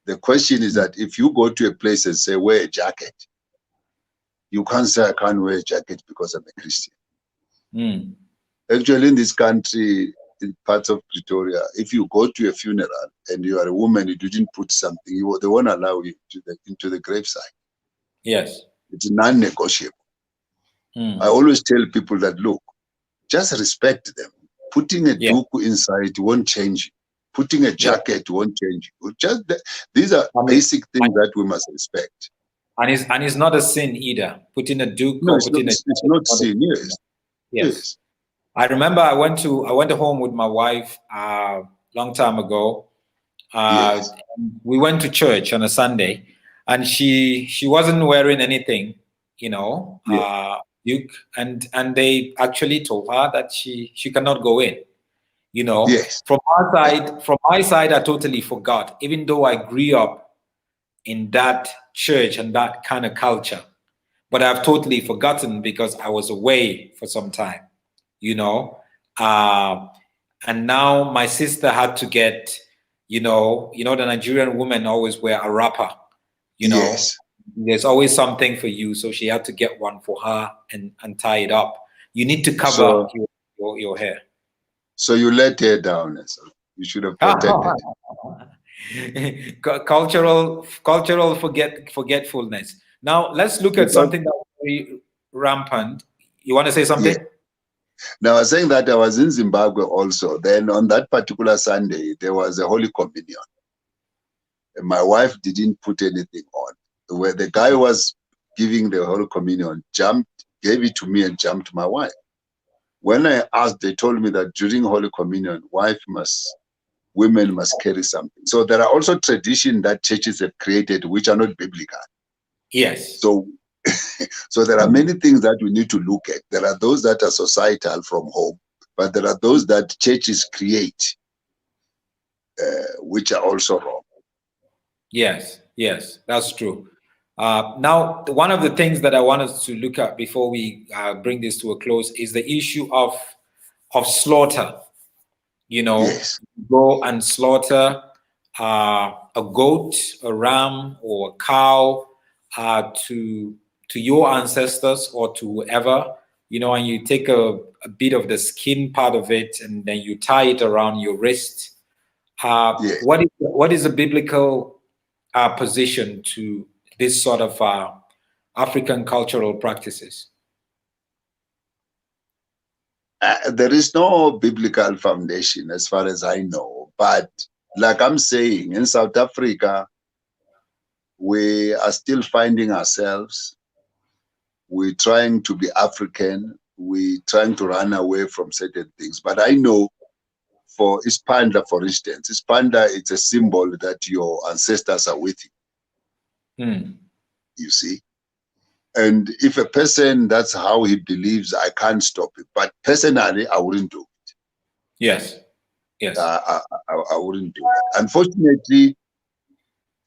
The question is that if you go to a place and say, wear a jacket, you can't say, I can't wear a jacket because I'm a Christian.
Mm.
Actually, in this country, in parts of Pretoria, if you go to a funeral and you are a woman, you didn't put something, they won't allow you into the graveside.
Yes.
It's non-negotiable.
Mm.
I always tell people that, look, just respect them. Putting a duku inside won't change you. Putting a jacket won't change you. These are basic things that we must respect.
And it's not a sin either. Putting a duke
No,
or
it's
putting
it's not sin. Yes.
Yes. I remember I went home with my wife long time ago.
Yes.
We went to church on a Sunday, and she wasn't wearing anything, duke, and they actually told her that she cannot go in.
Yes.
From my side, I totally forgot, even though I grew up in that church and that kind of culture, but I've totally forgotten because I was away for some time, and now my sister had to get, the Nigerian women always wear a wrapper,
Yes.
There's always something for you. So she had to get one for her and tie it up. You need to cover your hair. So
you let her down. So you should have protected
it. Cultural forgetfulness. Now let's look at something that's very rampant. You want to say something?
Yeah. Now I was saying that I was in Zimbabwe also. Then on that particular Sunday, there was a Holy Communion. And my wife didn't put anything on. Where the guy was giving the Holy Communion, gave it to me and jumped to my wife. When I asked, they told me that during Holy Communion, women must carry something. So there are also traditions that churches have created which are not biblical.
Yes.
So there are many things that we need to look at. There are those that are societal from home, but there are those that churches create, which are also wrong.
Yes, that's true. Now, one of the things that I want us to look at before we bring this to a close is the issue of slaughter.
Yes.
Go and slaughter a goat, a ram, or a cow to your ancestors or to whoever, and you take a bit of the skin part of it and then you tie it around your wrist.
Yes.
What is the biblical position to this sort of African cultural practices?
There is no biblical foundation as far as I know, but like I'm saying, in South Africa, we are still finding ourselves. We're trying to be African. We're trying to run away from certain things. But I know for Ispanda, for instance, Ispanda, it's a symbol that your ancestors are with you. You see? And if a person, that's how he believes, I can't stop it. But personally, I wouldn't do it.
Yes.
I wouldn't do it. Unfortunately,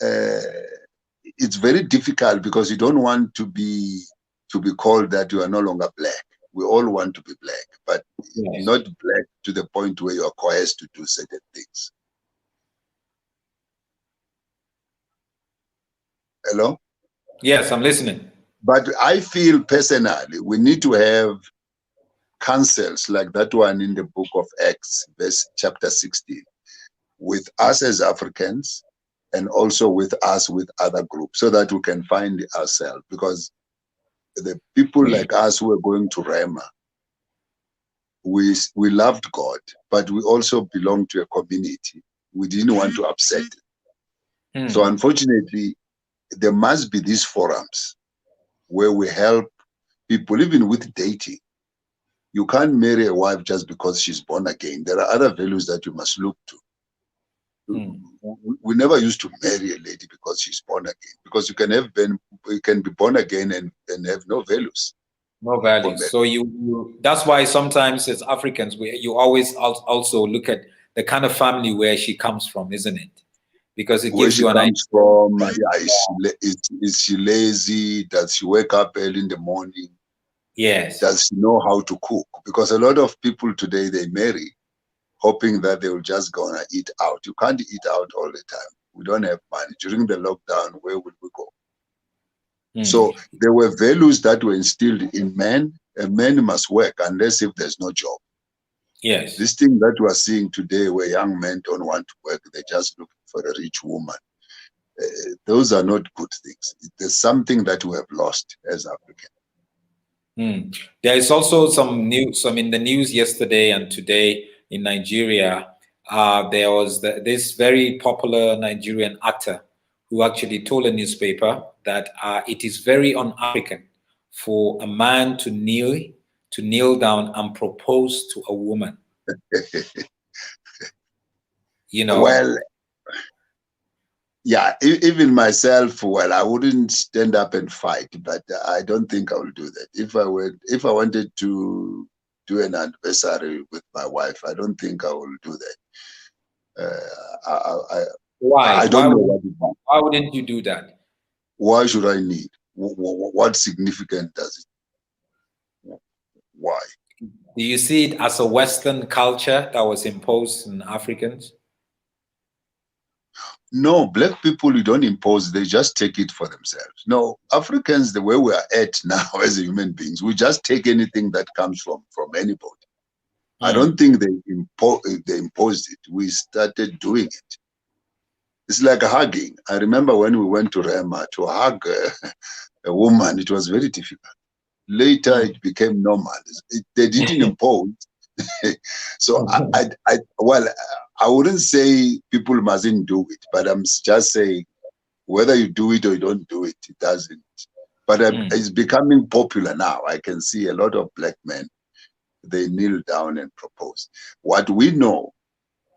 it's very difficult because you don't want to be called that you are no longer black. We all want to be black, but not black to the point where you are coerced to do certain things. Hello?
Yes, I'm listening.
But I feel personally, we need to have councils like that one in the book of Acts, chapter 16, with us as Africans and also with us with other groups so that we can find ourselves. Because the people like us who are going to Rema, we loved God, but we also belong to a community. We didn't want to upset it. So unfortunately, there must be these forums where we help people, even with dating. You can't marry a wife just because she's born again. There are other values that you must look to. We never used to marry a lady because she's born again, because you can be born again and have no values.
No values. So you that's why sometimes as Africans, you always also look at the kind of family where she comes from, isn't it? because it
Where
gives
she
you an idea.
comes from, is she lazy? Does she wake up early in the morning?
Yes.
Does she know how to cook? Because a lot of people today, they marry hoping that they will just go and eat out. You can't eat out all the time. We don't have money. During the lockdown, where would we go? So there were values that were instilled in men. A man must work unless if there's no job.
Yes.
This thing that we are seeing today where young men don't want to work, they're just looking for a rich woman. Those are not good things. There's something that we have lost as Africans.
There is also some in the news yesterday and today in Nigeria. There was this very popular Nigerian actor who actually told a newspaper that it is very un-African for a man to kneel down and propose to a woman. You know.
Well, yeah, even myself, well, I wouldn't stand up and fight, but I don't think I will do that. If I wanted to do an anniversary with my wife, I don't think I will do that.
Why?
I don't know
why wouldn't you do that?
Why should I need? What significance does it? Why?
Do you see it as a Western culture that was imposed on Africans?
No, black people, you don't impose, they just take it for themselves. No, Africans, the way we are at now as human beings, we just take anything that comes from anybody. I don't think they imposed it. We started doing it. It's like hugging. I remember when we went to Rema to hug a woman, it was very difficult. Later, it became normal. They didn't impose. So I wouldn't say people mustn't do it, but I'm just saying whether you do it or you don't do it, it doesn't. But it's becoming popular now. I can see a lot of black men, they kneel down and propose. What we know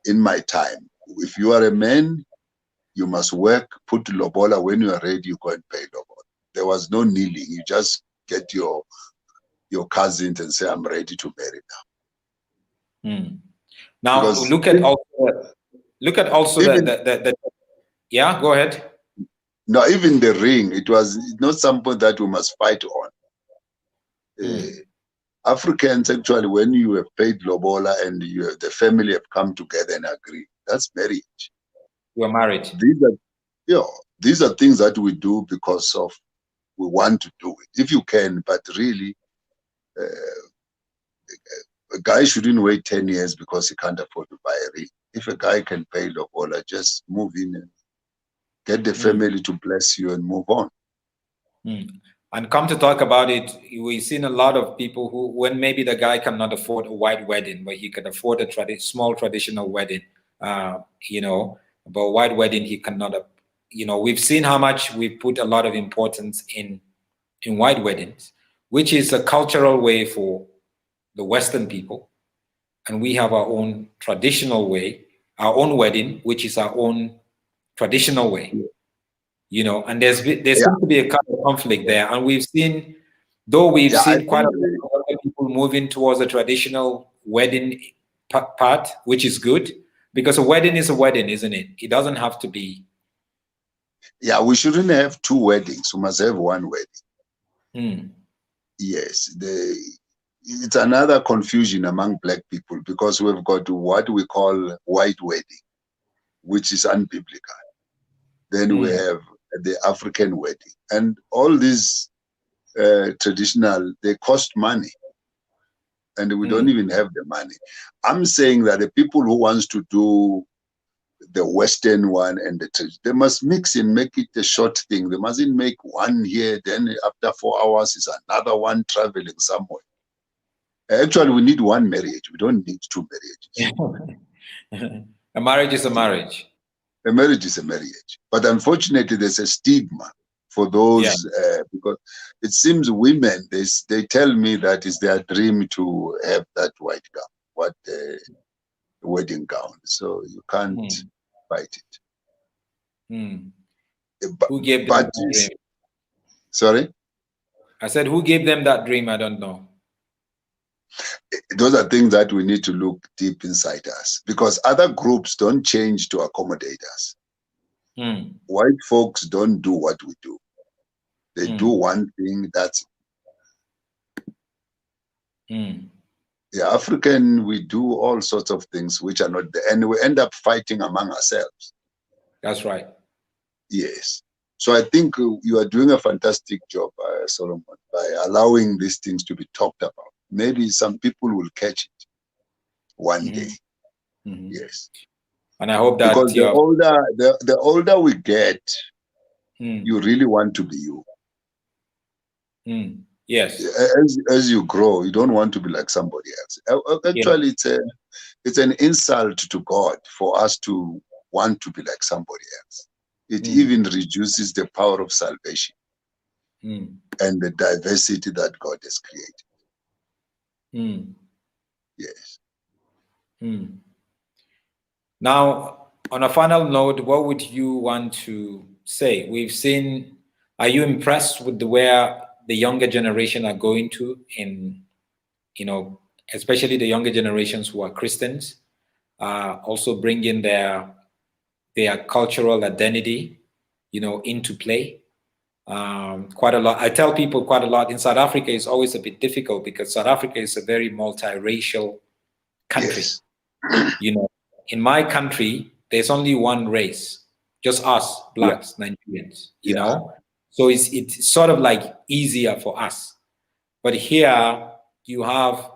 in my time, if you are a man, you must work, put lobola. When you are ready, you go and pay lobola. There was no kneeling. You just get your cousins and say, I'm ready to marry now.
Now because look at also the yeah, go ahead.
No, even the ring, it was not something that we must fight on. Africans, actually, when you have paid lobola and the family have come together and agree, that's marriage.
You're married.
These are things that we do because of we want to do it. If you can, but really, a guy shouldn't wait 10 years because he can't afford to buy a ring. If a guy can pay lobola, just move in and get the family to bless you and move on.
And come to talk about it, we've seen a lot of people who, when maybe the guy cannot afford a white wedding, but he can afford a small traditional wedding, you know, but a white wedding he cannot, you know, we've seen how much we put a lot of importance in white weddings, which is a cultural way for the Western people. And we have our own traditional way, our own wedding, which is our own traditional way. You know, and there seems to be a kind of conflict there. And we've seen, seen quite a lot of people moving towards a traditional wedding part, which is good, because a wedding is a wedding, isn't it? It doesn't have to be.
Yeah, we shouldn't have two weddings. We must have one wedding. Yes, it's another confusion among black people because we've got what we call white wedding, which is unbiblical. Then we have the African wedding, and all these traditional, they cost money, and we don't even have the money. I'm saying that the people who wants to do the Western one and they must mix and make it a short thing. They mustn't make one here, then after 4 hours is another one traveling somewhere. Actually, we need one marriage. We don't need two
marriages. A marriage is a marriage.
A marriage is a marriage. But unfortunately, there's a stigma for those because it seems women, they tell me that it's their dream to have that white gown, wedding gown. So you can't fight it.
Who gave them that dream?
Sorry?
I said, who gave them that dream? I don't know.
Those are things that we need to look deep inside us because other groups don't change to accommodate us. White folks don't do what we do. They do one thing, that's the African, we do all sorts of things which are not there, and we end up fighting among ourselves.
That's right.
Yes. So I think you are doing a fantastic job, Solomon, by allowing these things to be talked about. Maybe some people will catch it one day. Yes.
And I hope that
because the older we get, you really want to be you.
Yes.
As you grow, you don't want to be like somebody else. Actually, it's an insult to God for us to want to be like somebody else. It even reduces the power of salvation and the diversity that God has created. Yes.
Now, on a final note, what would you want to say? We've seen, are you impressed with where the younger generation are going to in, especially the younger generations who are Christians, also bringing their cultural identity, into play? Quite a lot. I tell people quite a lot. In South Africa, it's always a bit difficult because South Africa is a very multiracial country.
Yes.
In my country, there's only one race, just us, blacks, Nigerians. You know, so it's sort of like easier for us. But here you have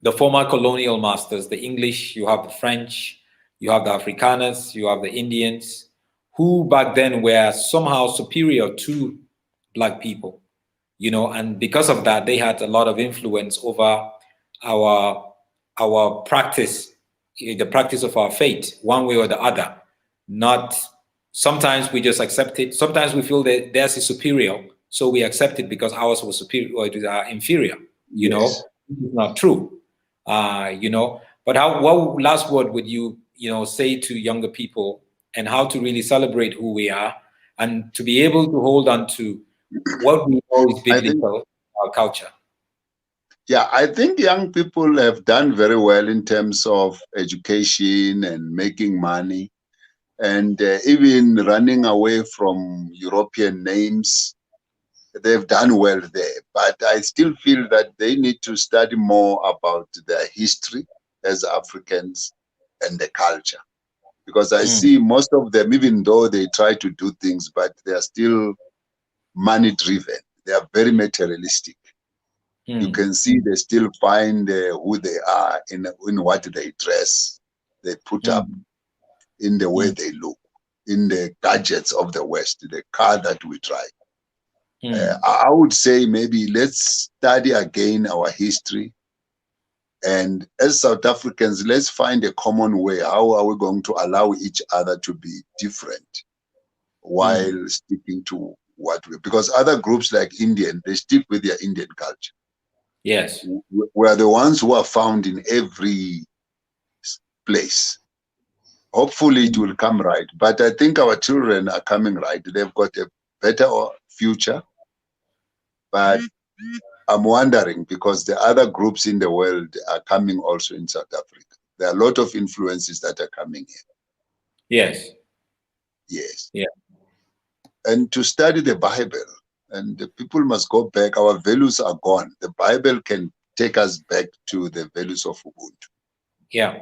the former colonial masters, the English, you have the French, you have the Afrikaners, you have the Indians, who back then were somehow superior to black people, and because of that, they had a lot of influence over our practice, the practice of our faith, one way or the other. Not sometimes we just accept it. Sometimes we feel that theirs is superior, so we accept it because ours was superior or it is inferior. This is not true. But what last word would you say to younger people, and how to really celebrate who we are and to be able to hold on to what we know is biblical, our culture?
Yeah, I think young people have done very well in terms of education and making money, and even running away from European names. They've done well there, but I still feel that they need to study more about their history as Africans and the culture. Because I see most of them, even though they try to do things, but they are still money driven. They are very materialistic. You can see they still find who they are in what they dress, they put up, in the way they look, in the gadgets of the West, the car that we drive. I would say maybe let's study again our history. And as South Africans, let's find a common way. How are we going to allow each other to be different while sticking to what we, because other groups like Indian, they stick with their Indian culture.
Yes.
We're the ones who are found in every place. Hopefully it will come right. But I think our children are coming right. They've got a better future. But I'm wondering, because the other groups in the world are coming also in South Africa. There are a lot of influences that are coming here.
Yes.
Yes.
Yeah.
And to study the Bible, and the people must go back. Our values are gone. The Bible can take us back to the values of Ubuntu.
Yeah.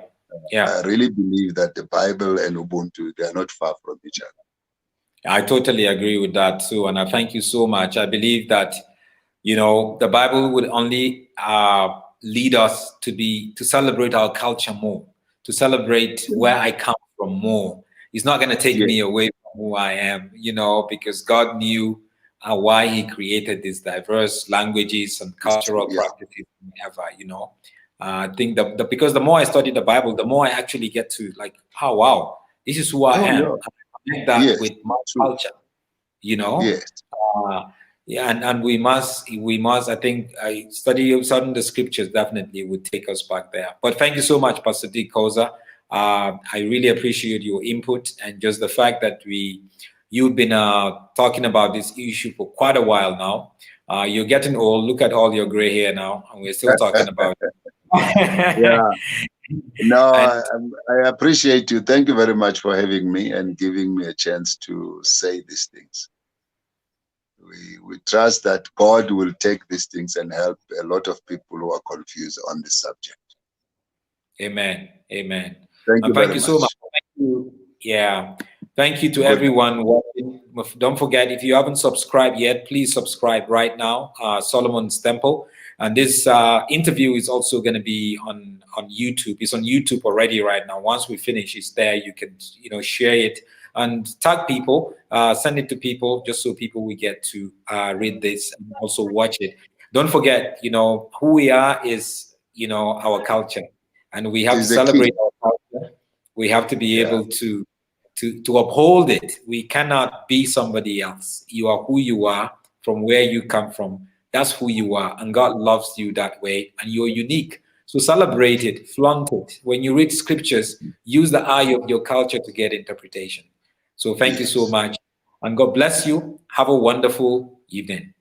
Yeah.
I really believe that the Bible and Ubuntu, they are not far from each other.
I totally agree with that too. And I thank you so much. I believe that the Bible would only lead us to celebrate our culture more, to celebrate where I come from more. It's not going to take me away from who I am, because God knew why He created these diverse languages and cultural practices ever. I think that because the more I study the Bible, the more I actually get to like, oh wow, this is who I am. I connect that with my culture.
Yes.
And we must, I think, studying the scriptures definitely would take us back there. But thank you so much, Pastor D. Koza. I really appreciate your input and just the fact that you've been talking about this issue for quite a while now. You're getting old. Look at all your gray hair now, and we're still talking about it.
No,
And
I appreciate you. Thank you very much for having me and giving me a chance to say these things. We trust that God will take these things and help a lot of people who are confused on this subject.
amen. Amen.
Thank you
And thank
very
you so much.
much.
Thank you. Yeah. Thank you to
Good.
everyone watching. Don't forget, if you haven't subscribed yet, please subscribe right now. Solomon's Temple. And this interview is also going to be on YouTube. It's on YouTube already right now. Once we finish, it's there. You can share it and tag people, send it to people, just so people will get to read this and also watch it. Don't forget, who we are is our culture, and we have to celebrate our culture. We have to be able to uphold it. We cannot be somebody else. You are who you are from where you come from. That's who you are, and God loves you that way, and you're unique. So celebrate it, flaunt it. When you read scriptures, use the eye of your culture to get interpretation. So thank you so much, and God bless you. Have a wonderful evening.